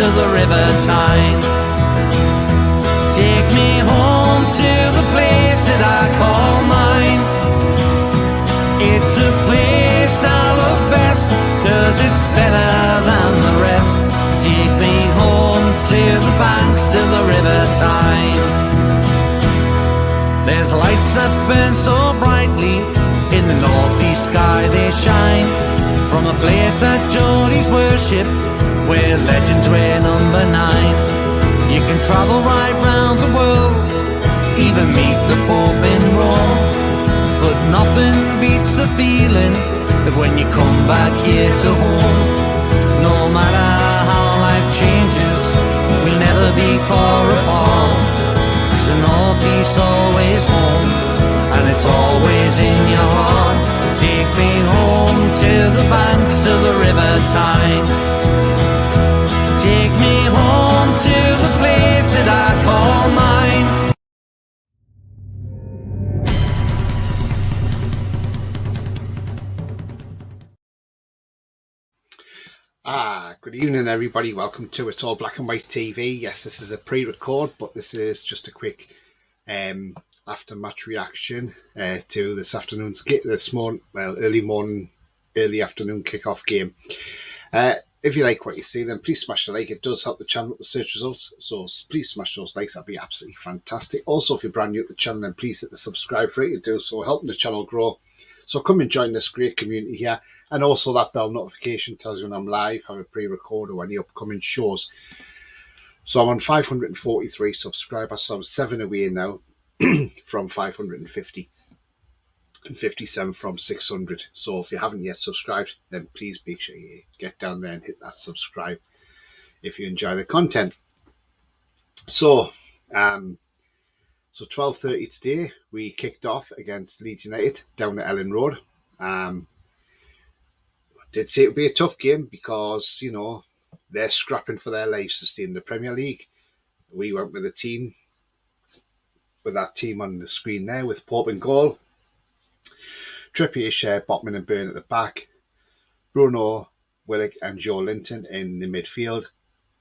of the River Tyne. Take me home to the place that I call mine. It's a place I love best, 'cause it's better than the rest. Take me home to the banks of the River Tyne. There's lights that burn so brightly, in the northeast sky they shine, from a place that Geordies worship, where legends wear number 9. You can travel right round the world, even meet the Pope in Rome, but nothing beats the feeling of when you come back here to home. No matter how life changes, we'll never be far apart. The northeast always home, and it's always in your heart. Take me home to the banks of the River Tyne. Take me home to the place that I call mine. Good evening everybody, welcome to It's All Black and White TV. Yes, this is a pre-record, but this is just a quick after-match reaction to this afternoon's early afternoon kick-off game. If you like what you see, then please smash the like. It does help the channel with the search results, so please smash those likes. That'd be absolutely fantastic. Also, if you're brand new to the channel, then please hit the subscribe for it. You do so helping the channel grow. So come and join this great community here. And also that bell notification tells you when I'm live, have a pre-record or any upcoming shows. So I'm on 543 subscribers, so I'm 7 away now from 550 and 57 from 600. So if you haven't yet subscribed, then please make sure you get down there and hit that subscribe if you enjoy the content. So 12:30 today, we kicked off against Leeds United down at Ellen Road. Did say it would be a tough game because, you know, they're scrapping for their lives to stay in the Premier League. We went with a team, with that team on the screen there, with Pope in goal, Trippier, Shea, Botman and Byrne at the back, Bruno, Willock and Joe Linton in the midfield,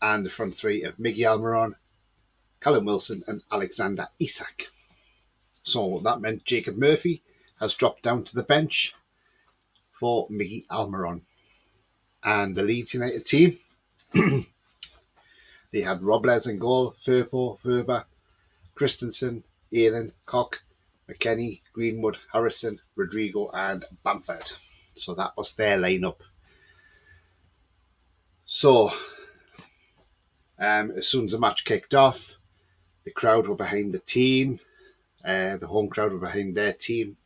and the front three of Miggy Almiron, Callum Wilson and Alexander Isak. So that meant Jacob Murphy has dropped down to the bench for Miggy Almiron. And the Leeds United team, they had Robles in goal, Firpo, Verba, Christensen, Aylan, Koch, McKennie, Greenwood, Harrison, Rodrigo and Bamford. So that was their lineup. So as soon as the match kicked off, the crowd were behind the team, the home crowd were behind their team,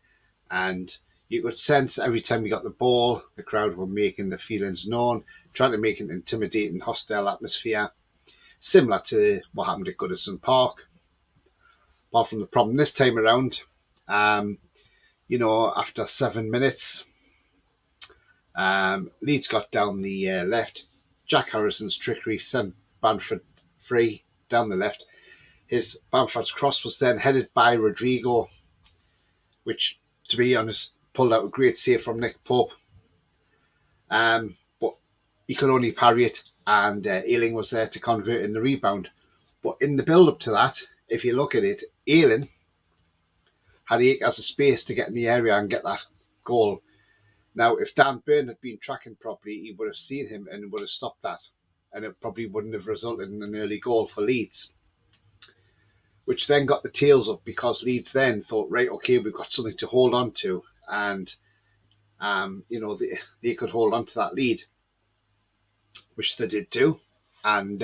and you could sense every time we got the ball, the crowd were making their feelings known, trying to make an intimidating, hostile atmosphere, similar to what happened at Goodison Park. Apart from the problem this time around, after 7 minutes, Leeds got down the left. Jack Harrison's trickery sent Bamford free down the left. Bamford's cross was then headed by Rodrigo, which, to be honest, pulled out a great save from Nick Pope. But he could only parry it, and Ayling was there to convert in the rebound. But in the build-up to that, if you look at it, Ayling had 8 as a space to get in the area and get that goal. Now, if Dan Burn had been tracking properly, he would have seen him and would have stopped that. And it probably wouldn't have resulted in an early goal for Leeds, which then got the tails up because Leeds then thought, right, okay, we've got something to hold on to. And, they could hold on to that lead, which they did do. And,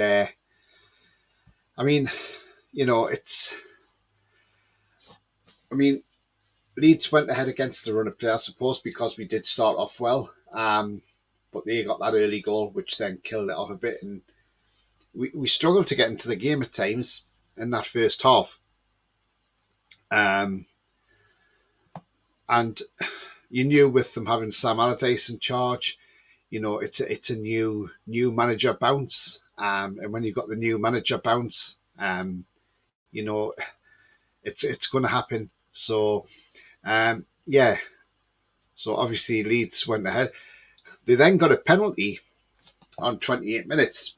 Leeds went ahead against the run of play, I suppose, because we did start off well. But they got that early goal, which then killed it off a bit. And we struggled to get into the game at times in that first half. And you knew with them having Sam Allardyce in charge, it's a new manager bounce. And when you've got the new manager bounce, it's going to happen. So, So obviously Leeds went ahead. They then got a penalty on 28 minutes.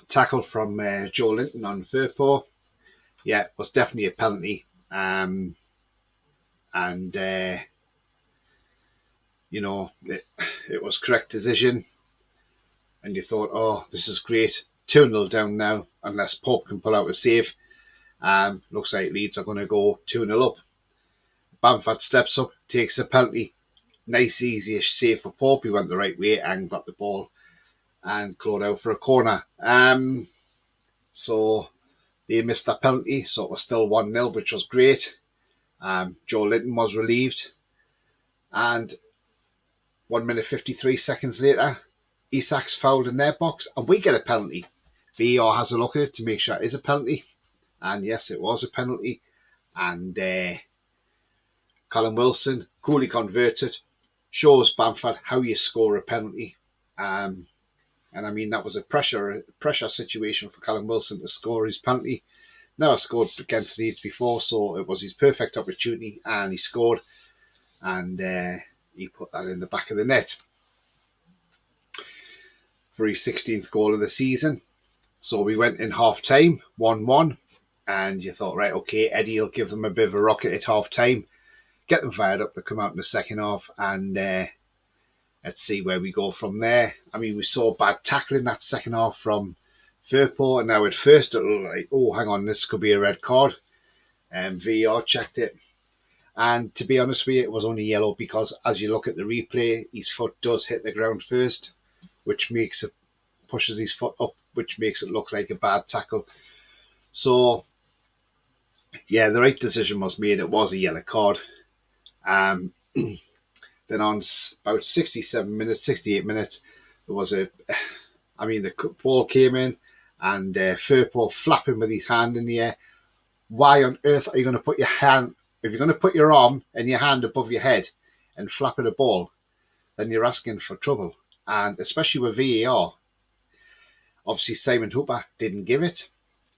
tackle from Joe Linton on Firpo. Yeah, it was definitely a penalty. It was correct decision. And you thought, oh, this is great. 2-0 down now, unless Pope can pull out a save. Looks like Leeds are going to go 2-0 up. Bamford steps up, takes a penalty. Nice, easy-ish save for Pope. He went the right way and got the ball and clawed out for a corner. So they missed a penalty, so it was still 1-0, which was great. Joe Linton was relieved. And 1 minute 53 seconds later, Isak's fouled in their box, and we get a penalty. VAR has a look at it to make sure it is a penalty. And yes, it was a penalty. And Callum Wilson coolly converted, shows Bamford how you score a penalty. And I mean, that was a pressure situation for Callum Wilson to score his penalty. Never scored against Leeds before, so it was his perfect opportunity, and he scored. And he put that in the back of the net for his 16th goal of the season. So we went in half-time, 1-1, and you thought, right, okay, Eddie will give them a bit of a rocket at half-time, get them fired up to come out in the second half, and let's see where we go from there. I mean, we saw bad tackling that second half from Firpo, and now at first it looked like, oh, hang on, this could be a red card. And VAR checked it. And to be honest with you, it was only yellow because as you look at the replay, his foot does hit the ground first, which makes it, pushes his foot up, which makes it look like a bad tackle. So, yeah, the right decision was made. It was a yellow card. Then on about 68 minutes, there was the ball came in and Firpo flapping with his hand in the air. Why on earth are you going to put your hand, if you're going to put your arm and your hand above your head and flap at a ball, then you're asking for trouble. And especially with VAR, obviously Simon Hooper didn't give it,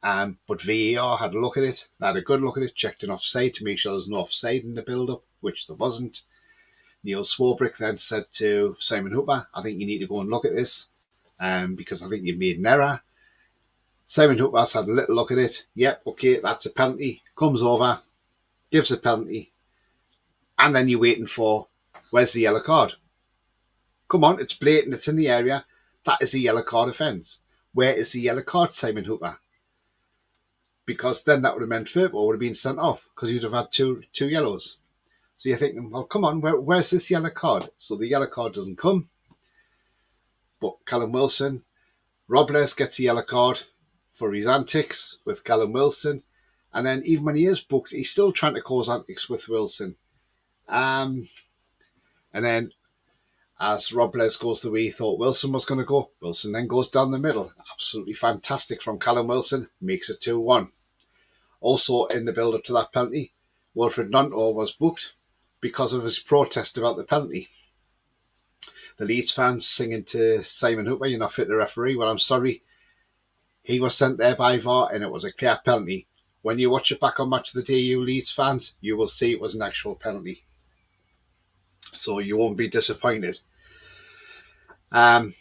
but VAR had a look at it, had a good look at it, checked an offside to make sure there's no offside in the build-up, which there wasn't. Neil Swarbrick then said to Simon Hooper, I think you need to go and look at this because I think you've made an error. Simon Hooper's had a little look at it. Yep, okay, that's a penalty. Comes over, gives a penalty, and then you're waiting for, where's the yellow card? Come on, it's blatant, it's in the area. That is a yellow card offence. Where is the yellow card, Simon Hooper? Because then that would have meant Firpo would have been sent off because you'd have had two yellows. So you're thinking, well, come on, where's this yellow card? So the yellow card doesn't come. But Callum Wilson, Robles gets a yellow card for his antics with Callum Wilson. And then even when he is booked, he's still trying to cause antics with Wilson. And then as Robles goes the way he thought Wilson was going to go, Wilson then goes down the middle. Absolutely fantastic from Callum Wilson. Makes it 2-1. Also in the build-up to that penalty, Wilfred Gnonto was booked because of his protest about the penalty. The Leeds fans singing to Simon Hooper, you're not fit to referee. Well, I'm sorry. He was sent there by VAR and it was a clear penalty. When you watch it back on Match of the Day, you Leeds fans, you will see it was an actual penalty. So you won't be disappointed. Then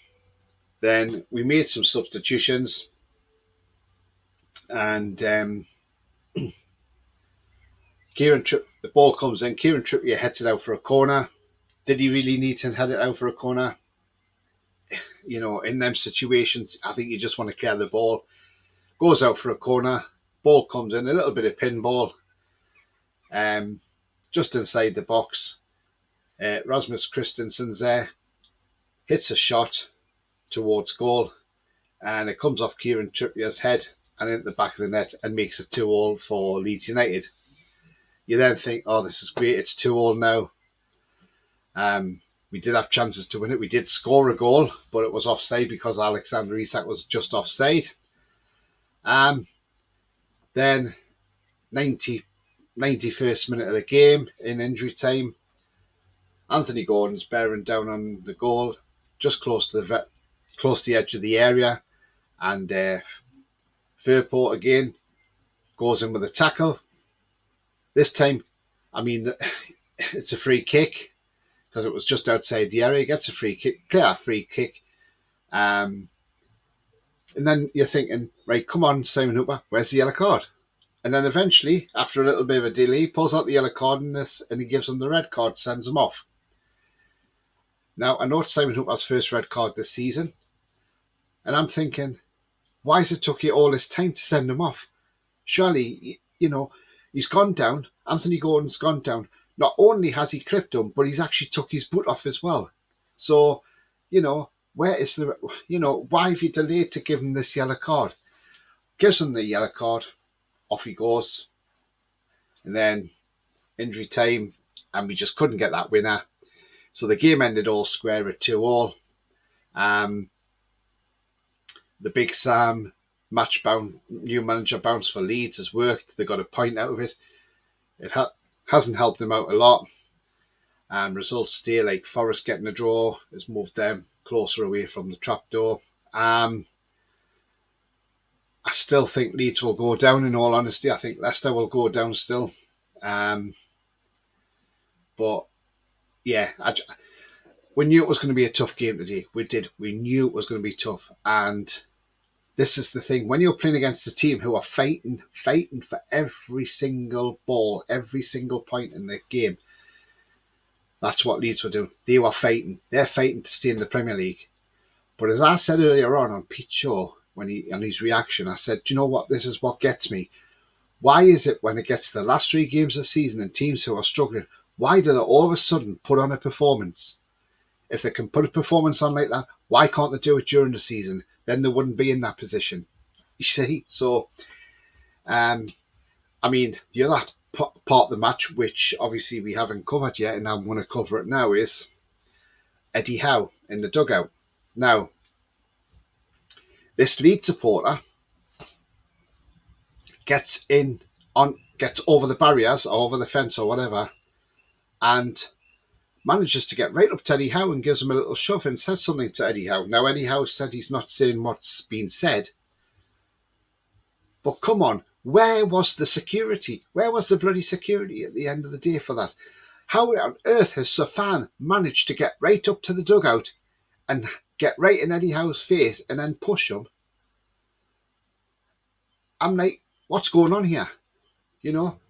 we made some substitutions. And the ball comes in. Kieran Trippier heads it out for a corner. Did he really need to head it out for a corner? You know, in them situations, I think you just want to clear the ball. Goes out for a corner. Ball comes in, a little bit of pinball. Just inside the box. Rasmus Christensen's there. Hits a shot towards goal. And it comes off Kieran Trippier's head and into the back of the net and makes it 2-2 for Leeds United. You then think, oh, this is great. It's 2-2 now. We did have chances to win it. We did score a goal, but it was offside because Alexander Isak was just offside. Then 91st minute of the game in injury time. Anthony Gordon's bearing down on the goal, just close to the edge of the area, and Firpo again goes in with a tackle. This time, I mean, it's a free kick because it was just outside the area. He gets a free kick, clear free kick. And then you're thinking, right, come on, Simon Hooper, where's the yellow card? And then eventually, after a little bit of a delay, he pulls out the yellow card and he gives him the red card, sends him off. Now, I know it's Simon Hooper's first red card this season, and I'm thinking, why has it took you all this time to send him off? Surely, he's gone down. Anthony Gordon's gone down. Not only has he clipped him, but he's actually took his boot off as well. So, where is why have you delayed to give him this yellow card? Gives him the yellow card, off he goes. And then injury time, and we just couldn't get that winner. So the game ended all square at 2-2. The Big Sam match bound new manager bounce for Leeds has worked. They got a point out of it. It hasn't helped them out a lot. Results stay, like Forest getting a draw has moved them closer away from the trapdoor. I still think Leeds will go down, in all honesty. I think Leicester will go down still. But yeah, we knew it was going to be a tough game today. We knew it was going to be tough. And this is the thing. When you're playing against a team who are fighting for every single ball, every single point in the game, that's what Leeds were doing. They were fighting. They're fighting to stay in the Premier League. But as I said earlier on Pete Shaw, on his reaction, I said, do you know what? This is what gets me. Why is it when it gets to the last 3 games of the season and teams who are struggling, why do they all of a sudden put on a performance? If they can put a performance on like that, why can't they do it during the season? Then they wouldn't be in that position. You see? So, the other part of the match, which obviously we haven't covered yet, and I'm going to cover it now, is Eddie Howe in the dugout. Now, this Leeds supporter gets over the barriers or over the fence or whatever, and manages to get right up to Eddie Howe and gives him a little shove and says something to Eddie Howe. Now, Eddie Howe said he's not saying what's been said. But come on, where was the security? Where was the bloody security at the end of the day for that? How on earth has Safan managed to get right up to the dugout and get right in Eddie Howe's face and then push him? I'm like, what's going on here?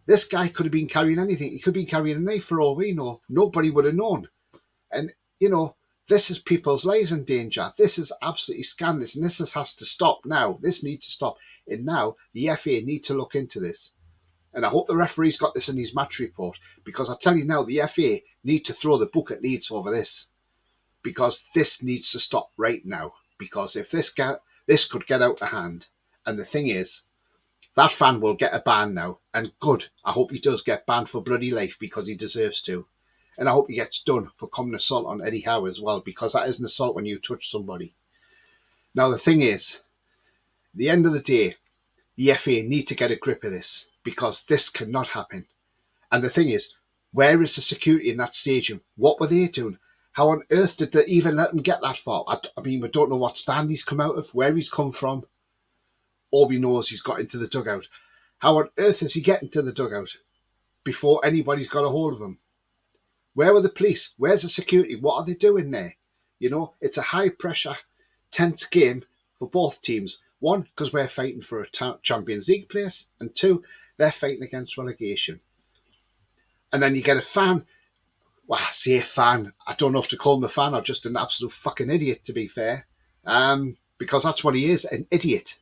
This guy could have been carrying anything. He could have been carrying a knife for all we know. Nobody would have known. And, this is people's lives in danger. This is absolutely scandalous. And this has to stop now. This needs to stop. And now the FA need to look into this. And I hope the referee's got this in his match report. Because I tell you now, the FA need to throw the book at Leeds over this. Because this needs to stop right now. Because if this could get out of hand. And the thing is, that fan will get a ban now. And good. I hope he does get banned for bloody life because he deserves to. And I hope he gets done for common assault on Eddie Howe as well, because that is an assault when you touch somebody. Now, the thing is, at the end of the day, the FA need to get a grip of this because this cannot happen. And the thing is, where is the security in that stadium? What were they doing? How on earth did they even let them get that far? We don't know what stand he's come out of, where he's come from. All we know is he's got into the dugout. How on earth is he getting to the dugout before anybody's got a hold of him? Where were the police? Where's the security? What are they doing there? It's a high-pressure, tense game for both teams. 1, because we're fighting for a Champions League place. And 2, they're fighting against relegation. And then you get a fan. Well, I say a fan. I don't know if to call him a fan or just an absolute fucking idiot, to be fair. Because that's what he is, an idiot.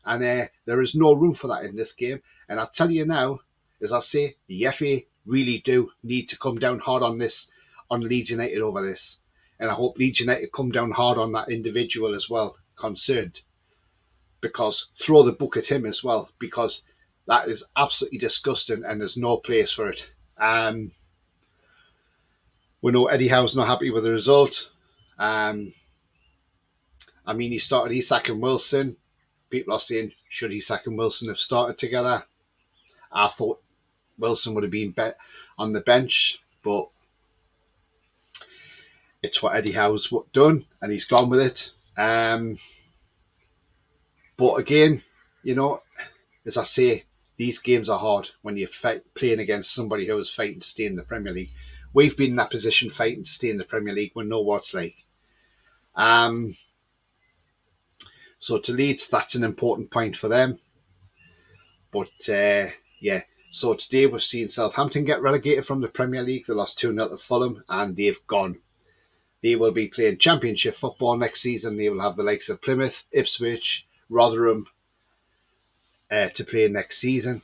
And there is no room for that in this game. And I'll tell you now, as I say, the FA really do need to come down hard on Leeds United over this. And I hope Leeds United come down hard on that individual as well, concerned. Because throw the book at him as well, because that is absolutely disgusting and there's no place for it. We know Eddie Howe's not happy with the result. He started Isak and Wilson. People are saying, should Isak and Wilson have started together? I thought Wilson would have been on the bench, but it's what Eddie Howe's done, and he's gone with it. But again, as I say, these games are hard when you're playing against somebody who is fighting to stay in the Premier League. We've been in that position fighting to stay in the Premier League. We know what it's like. So to Leeds, that's an important point for them. But yeah, so today we've seen Southampton get relegated from the Premier League. They lost 2-0 to Fulham and they've gone. They will be playing Championship football next season. They will have the likes of Plymouth, Ipswich, Rotherham to play next season.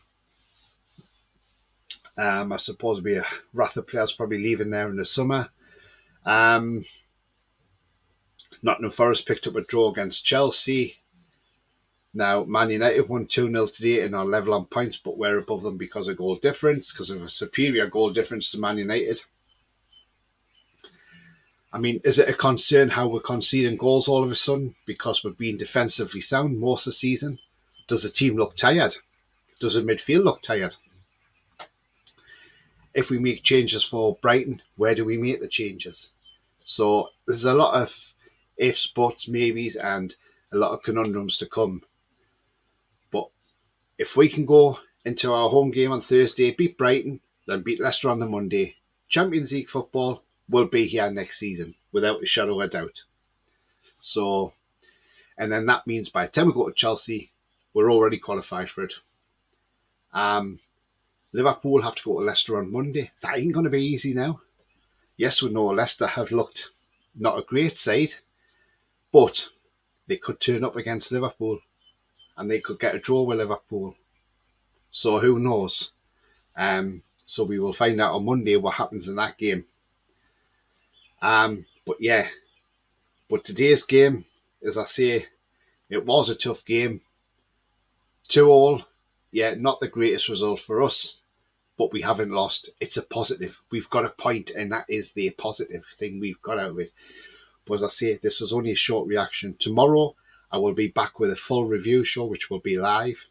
I suppose there'll be a wrath of players probably leaving there in the summer. Nottingham Forest picked up a draw against Chelsea. Now, Man United won 2-0 today and are level on points, but we're above them because of goal difference, because of a superior goal difference to Man United. I mean, is it a concern how we're conceding goals all of a sudden because we're being defensively sound most of the season? Does the team look tired? Does the midfield look tired? If we make changes for Brighton, where do we make the changes? So there's a lot of ifs, buts, maybes, and a lot of conundrums to come. But if we can go into our home game on Thursday, beat Brighton, then beat Leicester on the Monday, Champions League football will be here next season, without a shadow of a doubt. So, and then that means by the time we go to Chelsea, we're already qualified for it. Liverpool have to go to Leicester on Monday. That ain't going to be easy now. Yes, we know Leicester have looked not a great side, but they could turn up against Liverpool and they could get a draw with Liverpool. So who knows? So we will find out on Monday what happens in that game. But yeah, but today's game, as I say, it was a tough game. 2-2, yeah, not the greatest result for us, but we haven't lost. It's a positive. We've got a point, and that is the positive thing we've got out of it. But as I say, this was only a short reaction. Tomorrow, I will be back with a full review show, which will be live.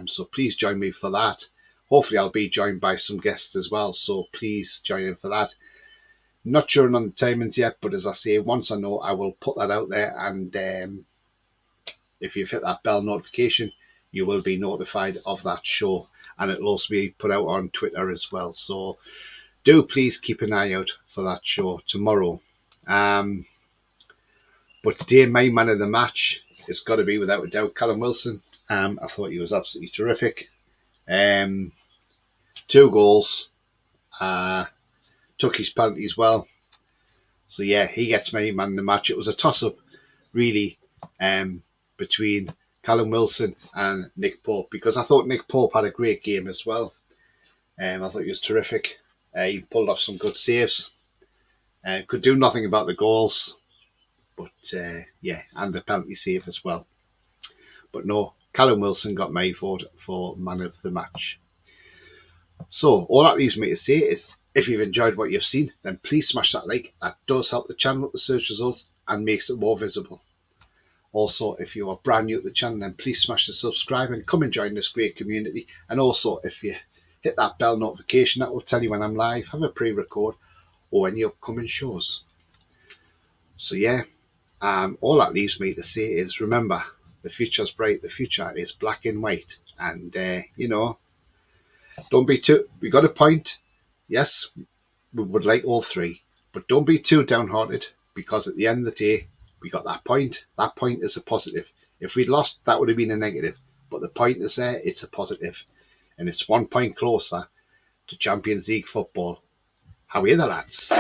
So please join me for that. Hopefully, I'll be joined by some guests as well, so please join in for that. Not sure on the timings yet, but as I say, once I know, I will put that out there. And if you've hit that bell notification, you will be notified of that show. And it'll also be put out on Twitter as well. So do please keep an eye out for that show tomorrow. But today, my man of the match has got to be, without a doubt, Callum Wilson. I thought he was absolutely terrific. 2 goals. Took his penalty as well. So yeah, he gets my man of the match. It was a toss-up, really, between Callum Wilson and Nick Pope, because I thought Nick Pope had a great game as well. I thought he was terrific. He pulled off some good saves. Could do nothing about the goals, but yeah, and the penalty save as well. But no, Callum Wilson got my vote for man of the match. So all that leaves me to say is, if you've enjoyed what you've seen, then please smash that like. That does help the channel with the search results and makes it more visible. Also, if you are brand new to the channel, then please smash the subscribe and come and join this great community. And also, if you hit that bell notification, that will tell you when I'm live, have a pre-record, or any upcoming shows. So yeah, all that leaves me to say is, remember, the future's bright, the future is black and white. And, you know, don't be too... We got a point. Yes, we would like all 3. But don't be too downhearted, because at the end of the day, we got that point. That point is a positive. If we'd lost, that would have been a negative. But the point is there, it's a positive. And it's 1 point closer to Champions League football. How are the lads?